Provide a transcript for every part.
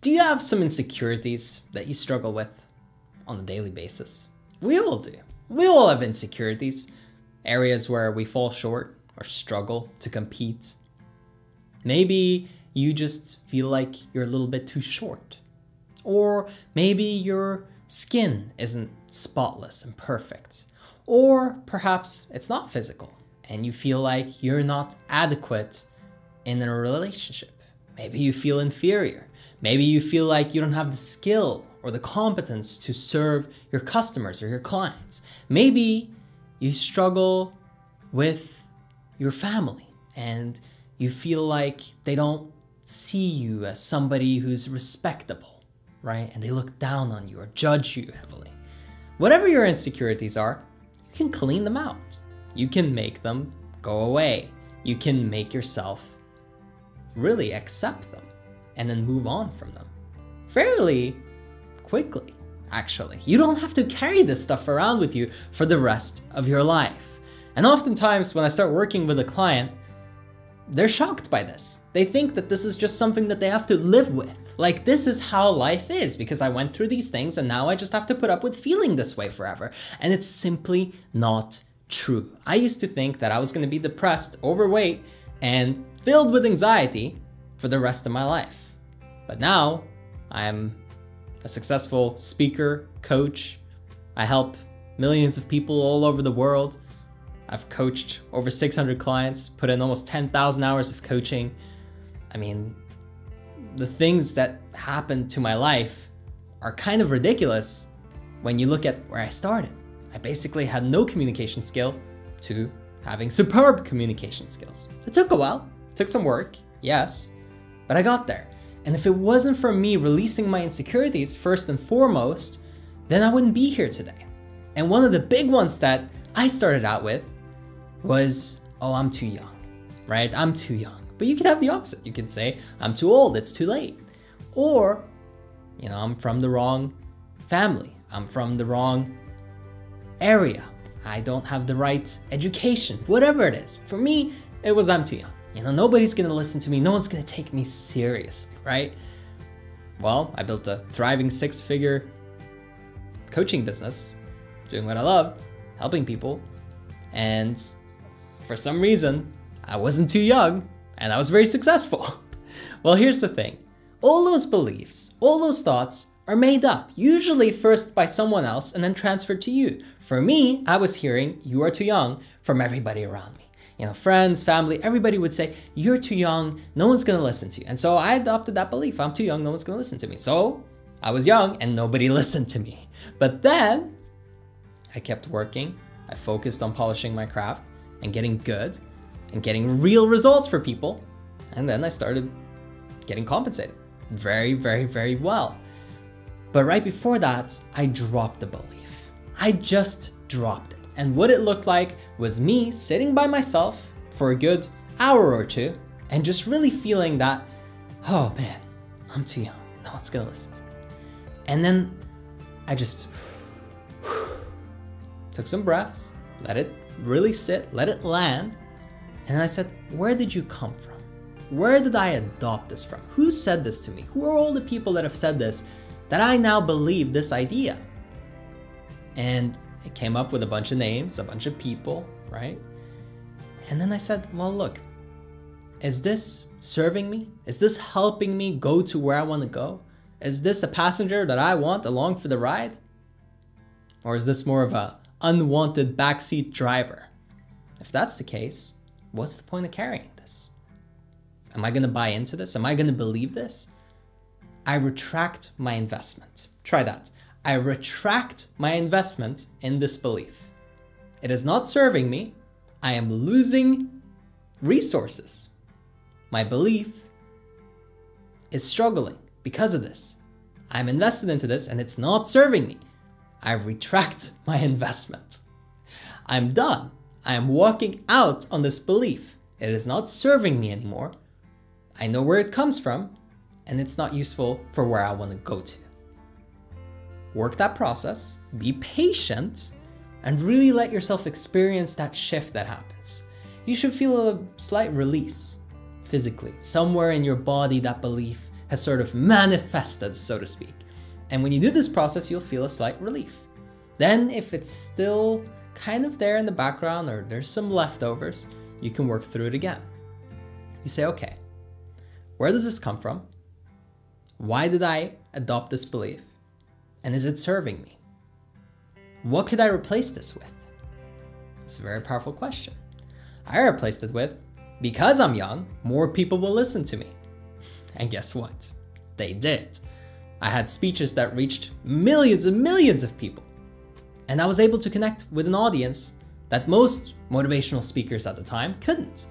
Do you have some insecurities that you struggle with on a daily basis? We all do. We all have insecurities, areas where we fall short or struggle to compete. Maybe you just feel like you're a little bit too short. Or maybe your skin isn't spotless and perfect. Or perhaps it's not physical and you feel like you're not adequate in a relationship. Maybe you feel inferior. Maybe you feel like you don't have the skill or the competence to serve your customers or your clients. Maybe you struggle with your family and you feel like they don't see you as somebody who's respectable, right? And they look down on you or judge you heavily. Whatever your insecurities are, you can clean them out. You can make them go away. You can make yourself really accept them and then move on from them fairly quickly, actually. You don't have to carry this stuff around with you for the rest of your life. And oftentimes when I start working with a client, they're shocked by this. They think that this is just something that they have to live with. Like, this is how life is because I went through these things and now I just have to put up with feeling this way forever. And it's simply not true. I used to think that I was going to be depressed, overweight, and filled with anxiety for the rest of my life. But now I'm a successful speaker, coach. I help millions of people all over the world. I've coached over 600 clients, put in almost 10,000 hours of coaching. I mean, the things that happened to my life are kind of ridiculous when you look at where I started. I basically had no communication skill to having superb communication skills. It took a while, it took some work, yes, but I got there. And if it wasn't for me releasing my insecurities first and foremost, then I wouldn't be here today. And one of the big ones that I started out with was, oh, I'm too young, right? I'm too young. But you could have the opposite. You could say, I'm too old, it's too late. Or, you know, I'm from the wrong family. I'm from the wrong area. I don't have the right education, whatever it is. For me, it was I'm too young. You know, nobody's gonna listen to me. No one's gonna take me seriously, right? Well, I built a thriving 6-figure coaching business, doing what I love, helping people. And for some reason, I wasn't too young and I was very successful. Well, here's the thing. All those beliefs, all those thoughts are made up, usually first by someone else and then transferred to you. For me, I was hearing, you are too young, from everybody around me. You know, friends, family, everybody would say, you're too young, no one's gonna listen to you. And so I adopted that belief, I'm too young, no one's gonna listen to me. So I was young and nobody listened to me. But then I kept working, I focused on polishing my craft and getting good and getting real results for people. And then I started getting compensated very, very, very well. But right before that, I dropped the belief. I just dropped it. And what it looked like was me sitting by myself for a good hour or two and just really feeling that, oh man, I'm too young. No one's gonna listen to me. And then I just took some breaths, let it really sit, let it land. And I said, where did you come from? Where did I adopt this from? Who said this to me? Who are all the people that have said this that I now believe this idea? And it came up with a bunch of names, a bunch of people, right? And then I said, well, look, is this serving me? Is this helping me go to where I want to go? Is this a passenger that I want along for the ride? Or is this more of a unwanted backseat driver? If that's the case, what's the point of carrying this? Am I going to buy into this? Am I going to believe this? I retract my investment. Try that. I retract my investment in this belief. It is not serving me. I am losing resources. My belief is struggling because of this. I'm invested into this and it's not serving me. I retract my investment. I'm done. I am walking out on this belief. It is not serving me anymore. I know where it comes from and it's not useful for where I want to go to. Work that process, be patient, and really let yourself experience that shift that happens. You should feel a slight release physically. Somewhere in your body, that belief has sort of manifested, so to speak. And when you do this process, you'll feel a slight relief. Then if it's still kind of there in the background or there's some leftovers, you can work through it again. You say, okay, where does this come from? Why did I adopt this belief? And is it serving me? What could I replace this with? It's a very powerful question. I replaced it with, because I'm young, more people will listen to me. And guess what? They did. I had speeches that reached millions and millions of people. And I was able to connect with an audience that most motivational speakers at the time couldn't.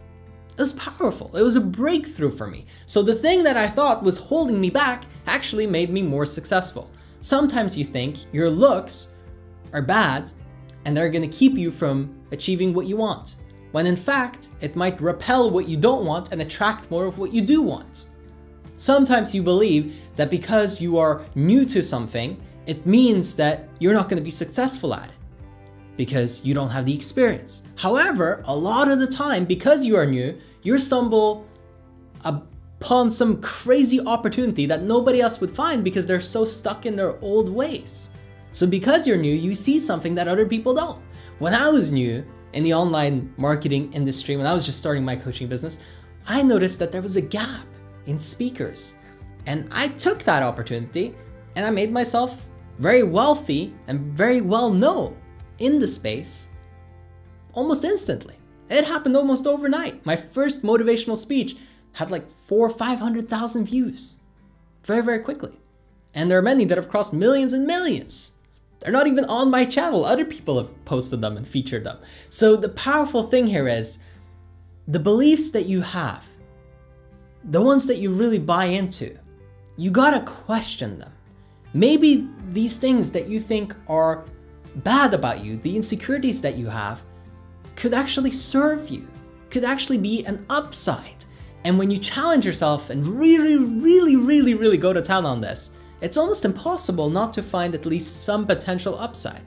It was powerful. It was a breakthrough for me. So the thing that I thought was holding me back actually made me more successful. Sometimes you think your looks are bad and they're going to keep you from achieving what you want, when in fact, it might repel what you don't want and attract more of what you do want. Sometimes you believe that because you are new to something, it means that you're not going to be successful at it because you don't have the experience. However, a lot of the time, because you are new, you stumble upon some crazy opportunity that nobody else would find because they're so stuck in their old ways. So because you're new, you see something that other people don't. When I was new in the online marketing industry, when I was just starting my coaching business, I noticed that there was a gap in speakers. And I took that opportunity and I made myself very wealthy and very well known in the space almost instantly. It happened almost overnight. My first motivational speech had like 400,000 or 500,000 views very, very quickly. And there are many that have crossed millions and millions. They're not even on my channel. Other people have posted them and featured them. So the powerful thing here is the beliefs that you have, the ones that you really buy into, you gotta question them. Maybe these things that you think are bad about you, the insecurities that you have, could actually serve you, could actually be an upside. And when you challenge yourself and really go to town on this, it's almost impossible not to find at least some potential upside.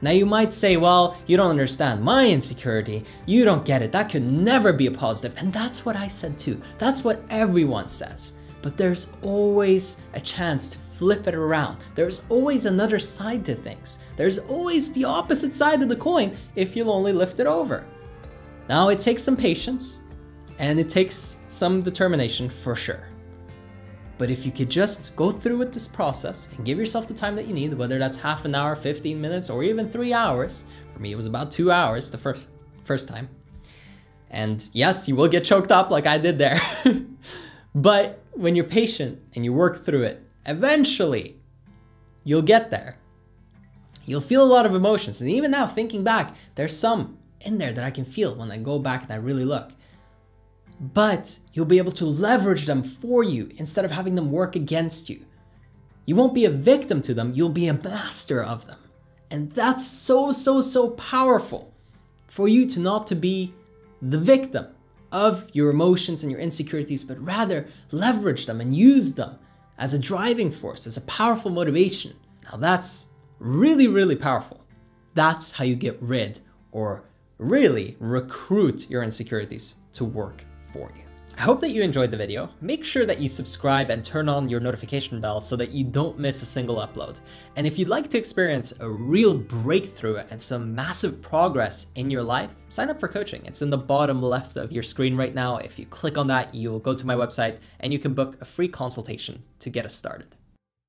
Now you might say, well, you don't understand my insecurity, you don't get it, that could never be a positive. And that's what I said too. That's what everyone says. But there's always a chance to flip it around. There's always another side to things. There's always the opposite side of the coin if you'll only lift it over. Now it takes some patience and it takes some determination for sure. But if you could just go through with this process and give yourself the time that you need, whether that's half an hour, 15 minutes, or even 3 hours. For me, it was about 2 hours the first time. And yes, you will get choked up like I did there. But when you're patient and you work through it, eventually you'll get there. You'll feel a lot of emotions. And even now, thinking back, there's some in there that I can feel when I go back and I really look. But you'll be able to leverage them for you instead of having them work against you. You won't be a victim to them, you'll be a master of them. And that's so powerful for you to not to be the victim of your emotions and your insecurities, but rather leverage them and use them as a driving force, as a powerful motivation. Now that's really powerful. That's how you get rid or really recruit your insecurities to work for you. I hope that you enjoyed the video. Make sure that you subscribe and turn on your notification bell so that you don't miss a single upload. And if you'd like to experience a real breakthrough and some massive progress in your life, sign up for coaching. It's in the bottom left of your screen right now. If you click on that, you'll go to my website and you can book a free consultation to get us started.